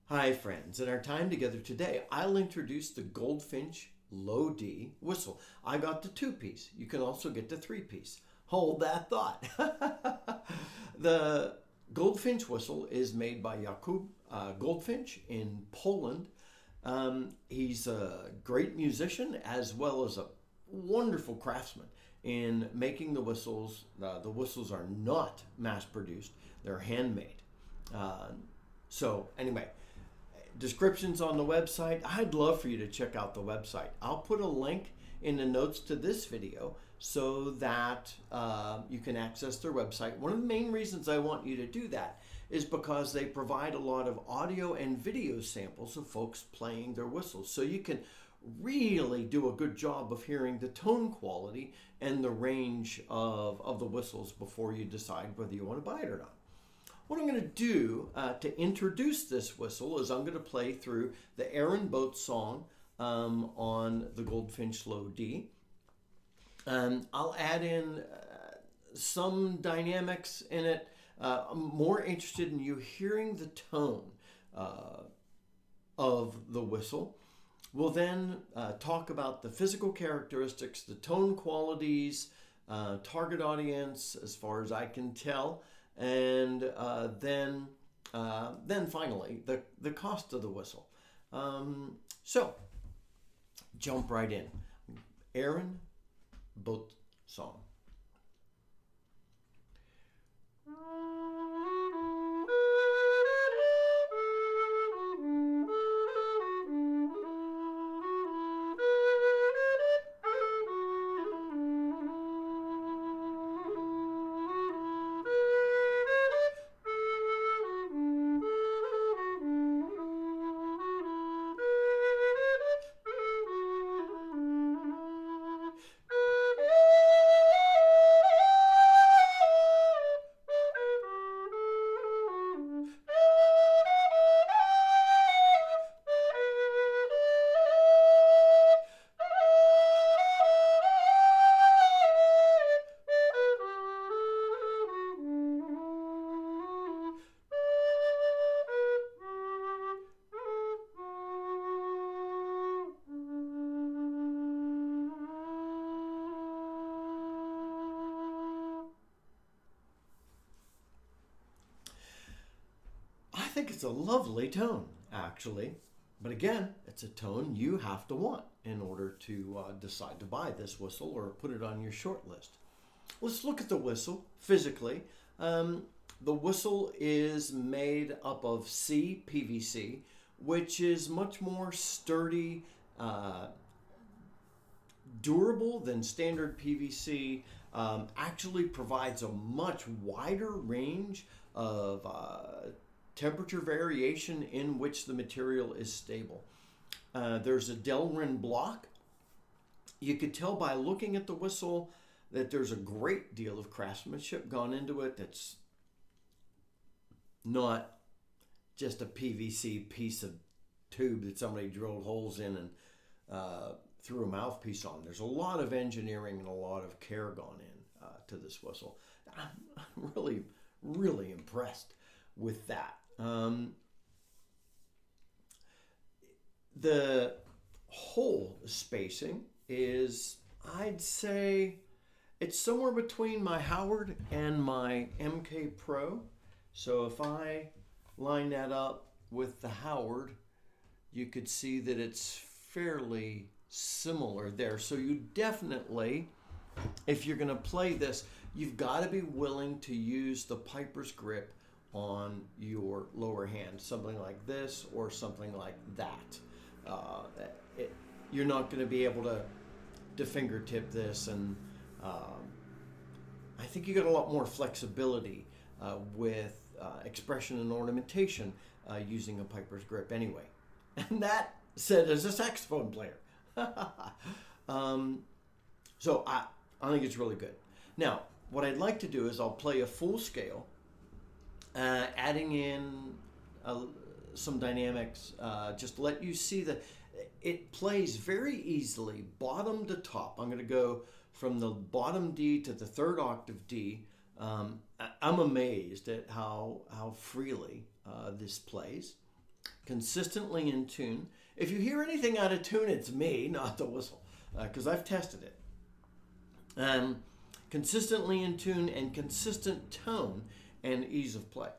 Hi friends, in our time together today, I'll introduce the Goldfinch Low D whistle. I got the two-piece. You can also get the three-piece. Hold that thought. The Goldfinch whistle is made by Jakub Goldfinch in Poland. He's a great musician as well as a wonderful craftsman in making the whistles. The whistles are not mass-produced. They're handmade. So anyway, descriptions on the website. I'd love for you to check out the website. I'll put a link in the notes to this video so that you can access their website. One of the main reasons I want you to do that is because they provide a lot of audio and video samples of folks playing their whistles. So you can really do a good job of hearing the tone quality and the range of the whistles before you decide whether you want to buy it or not. What I'm going to do to introduce this whistle is I'm going to play through the Arran boat song on the Goldfinch Low D. I'll add in some dynamics in it. I'm more interested in you hearing the tone of the whistle. We'll then talk about the physical characteristics, the tone qualities, target audience as far as I can tell, and then finally the cost of the whistle. So jump right in. Arran boat song. I think it's a lovely tone, actually. But again, it's a tone you have to want in order to decide to buy this whistle or put it on your short list. Let's look at the whistle physically. The whistle is made up of CPVC, which is much more sturdy, durable than standard PVC. Actually provides a much wider range of temperature variation in which the material is stable. There's a Delrin block. You could tell by looking at the whistle that there's a great deal of craftsmanship gone into it. That's not just a PVC piece of tube that somebody drilled holes in and threw a mouthpiece on. There's a lot of engineering and a lot of care gone in to this whistle. I'm really, really impressed with that. The hole spacing is, I'd say, it's somewhere between my Howard and my MK Pro. So if I line that up with the Howard, you could see that it's fairly similar there. So you definitely, if you're going to play this, you've got to be willing to use the piper's grip on your lower hand, something like this or something like that. You're not going to be able to fingertip this, and I think you got a lot more flexibility with expression and ornamentation using a piper's grip anyway. And that said as a saxophone player. So I think it's really good. Now, what I'd like to do is I'll play a full scale, adding in some dynamics, just to let you see that it plays very easily bottom to top. I'm going to go from the bottom D to the third octave D. I'm amazed at how freely this plays. consistently in tune. If you hear anything out of tune, it's me, not the whistle, because I've tested it. Consistently in tune and consistent tone and ease of play.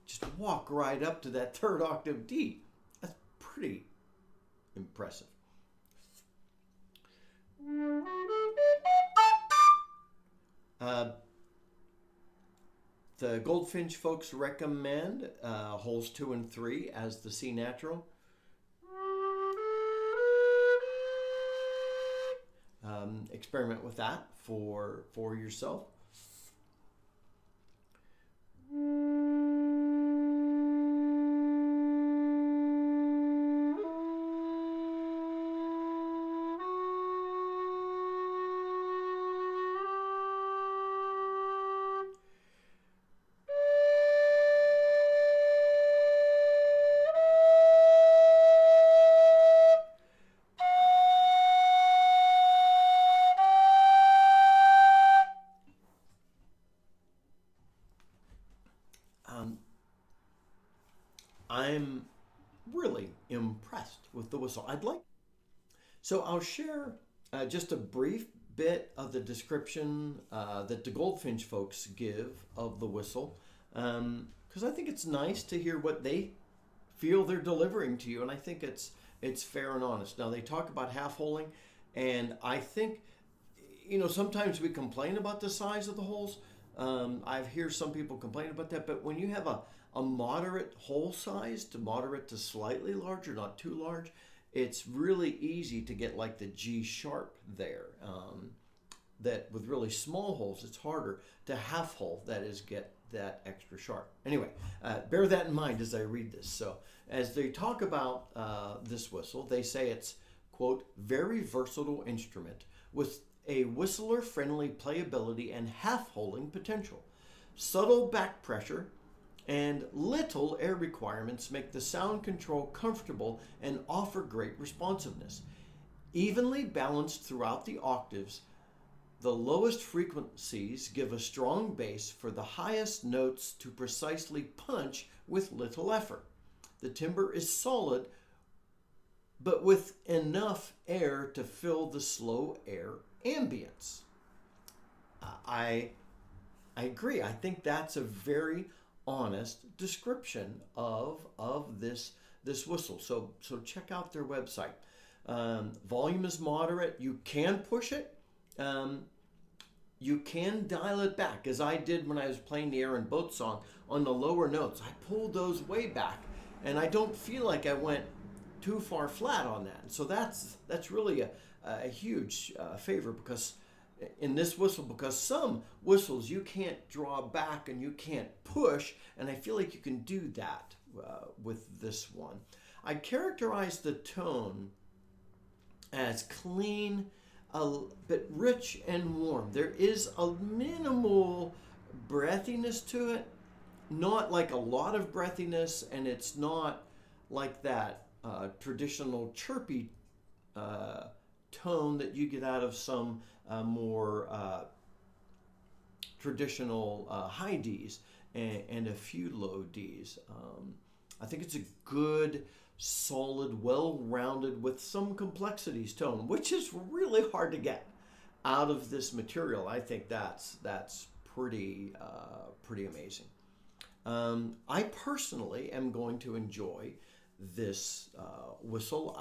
Just walk right up to that third octave D. That's pretty impressive. The Goldfinch folks recommend holes 2 and 3 as the C natural. Experiment with that for yourself. I'm really impressed with the whistle. So I'll share just a brief bit of the description that the Goldfinch folks give of the whistle, because I think it's nice to hear what they feel they're delivering to you, and I think it's fair and honest. Now, they talk about half-holing, and I think, sometimes we complain about the size of the holes. I've heard some people complain about that, but when you have a moderate hole size to moderate to slightly larger, not too large, it's really easy to get like the G sharp there. That with really small holes, it's harder to half hole, that is, get that extra sharp. Anyway, bear that in mind as I read this. So as they talk about this whistle, they say it's, quote, very versatile instrument with a whistler-friendly playability and half-holing potential. Subtle back pressure and little air requirements make the sound control comfortable and offer great responsiveness. Evenly balanced throughout the octaves, the lowest frequencies give a strong bass for the highest notes to precisely punch with little effort. The timbre is solid, but with enough air to fill the slow air ambience. I agree. I think that's a very honest description of this whistle. So check out their website. Volume is moderate. You can push it. You can dial it back, as I did when I was playing the Arran boat song on the lower notes. I pulled those way back, and I don't feel like I went too far flat on that. So that's really a huge favor because in this whistle, because some whistles you can't draw back and you can't push, and I feel like you can do that with this one. I characterize the tone as clean, but rich and warm. There is a minimal breathiness to it, not like a lot of breathiness, and it's not like that traditional chirpy tone that you get out of some more traditional high Ds and a few low Ds. I think it's a good, solid, well-rounded with some complexities tone, which is really hard to get out of this material. I think that's pretty amazing. I personally am going to enjoy this whistle.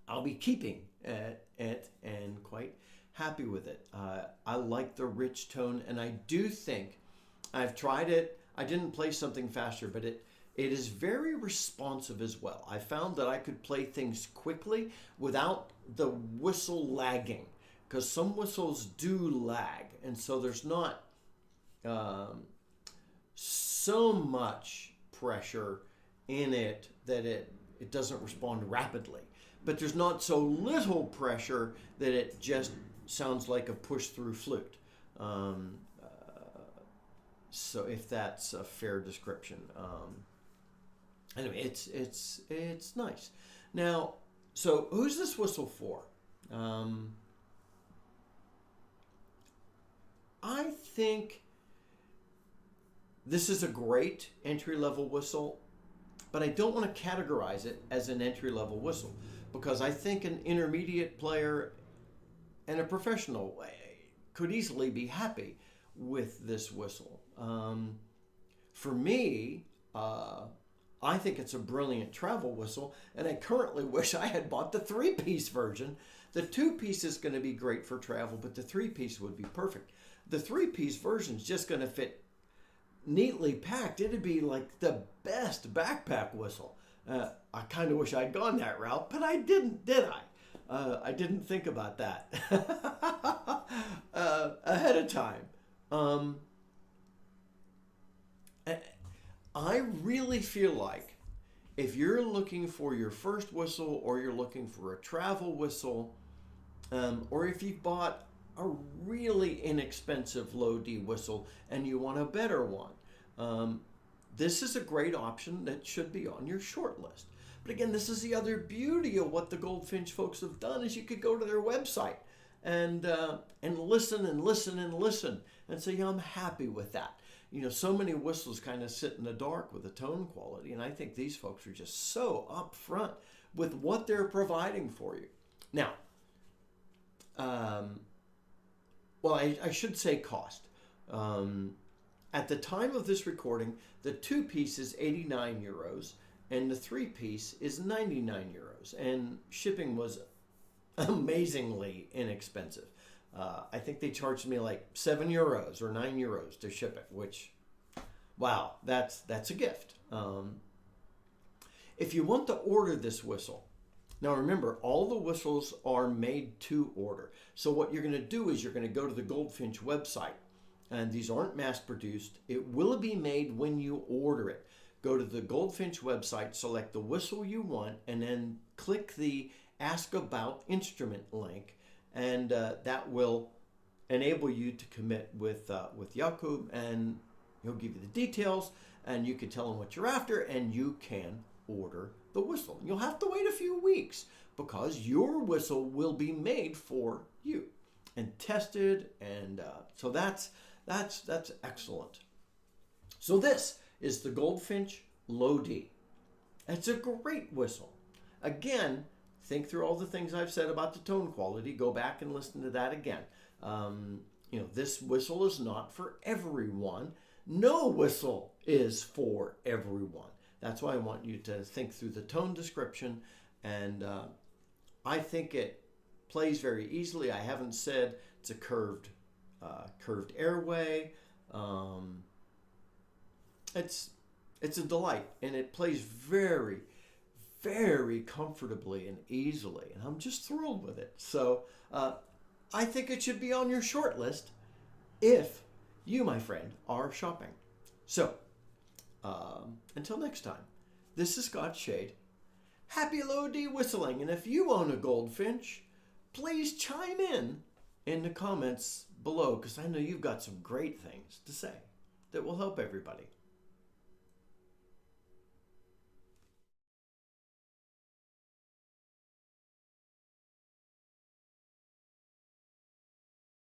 I'll be keeping it and quite happy with it. I like the rich tone, and I do think I've tried it. I didn't play something faster, but it is very responsive as well. I found that I could play things quickly without the whistle lagging, because some whistles do lag, and so there's not so much pressure in it that it doesn't respond rapidly. But there's not so little pressure that it just sounds like a push-through flute. So if that's a fair description. Anyway, it's nice. Now, so who's this whistle for? I think this is a great entry-level whistle, but I don't want to categorize it as an entry-level whistle because I think an intermediate player and a professional could easily be happy with this whistle. For me, I think it's a brilliant travel whistle, and I currently wish I had bought the 3-piece version. The 2-piece is going to be great for travel, but the 3-piece would be perfect. The 3-piece version is just going to fit neatly packed. It'd be like the best backpack whistle. I kind of wish I'd gone that route, but I didn't, did I? I didn't think about that ahead of time. I really feel like if you're looking for your first whistle, or you're looking for a travel whistle, or if you've bought a really inexpensive low D whistle and you want a better one, this is a great option that should be on your short list. But again, this is the other beauty of what the Goldfinch folks have done, is you could go to their website and listen and listen and listen and say, yeah, I'm happy with that. You know, so many whistles kind of sit in the dark with the tone quality, and I think these folks are just so upfront with what they're providing for you. Now, well, I should say cost. At the time of this recording, the 2-piece is 89 euros and the 3-piece is 99 euros, and shipping was amazingly inexpensive. I think they charged me like 7 euros or 9 euros to ship it, which, wow, that's a gift. If you want to order this whistle, now remember, all the whistles are made to order. So what you're going to do is you're going to go to the Goldfinch website, and these aren't mass produced. It will be made when you order it. Go to the Goldfinch website, select the whistle you want, and then click the Ask About Instrument link, and that will enable you to commit with Jakub, and he'll give you the details, and you can tell him what you're after, and you can order the whistle. You'll have to wait a few weeks because your whistle will be made for you and tested, and so that's excellent. So this is the Goldfinch Low D. It's a great whistle. Again, think through all the things I've said about the tone quality. Go back and listen to that again. You know, this whistle is not for everyone. No whistle is for everyone. That's why I want you to think through the tone description, and I think it plays very easily. I haven't said it's a curved airway. It's a delight, and it plays very, very comfortably and easily, and I'm just thrilled with it. So I think it should be on your short list if you, my friend, are shopping. So until next time, this is Scott Shade. Happy Low D whistling, and if you own a Goldfinch, please chime in the comments below, because I know you've got some great things to say that will help everybody.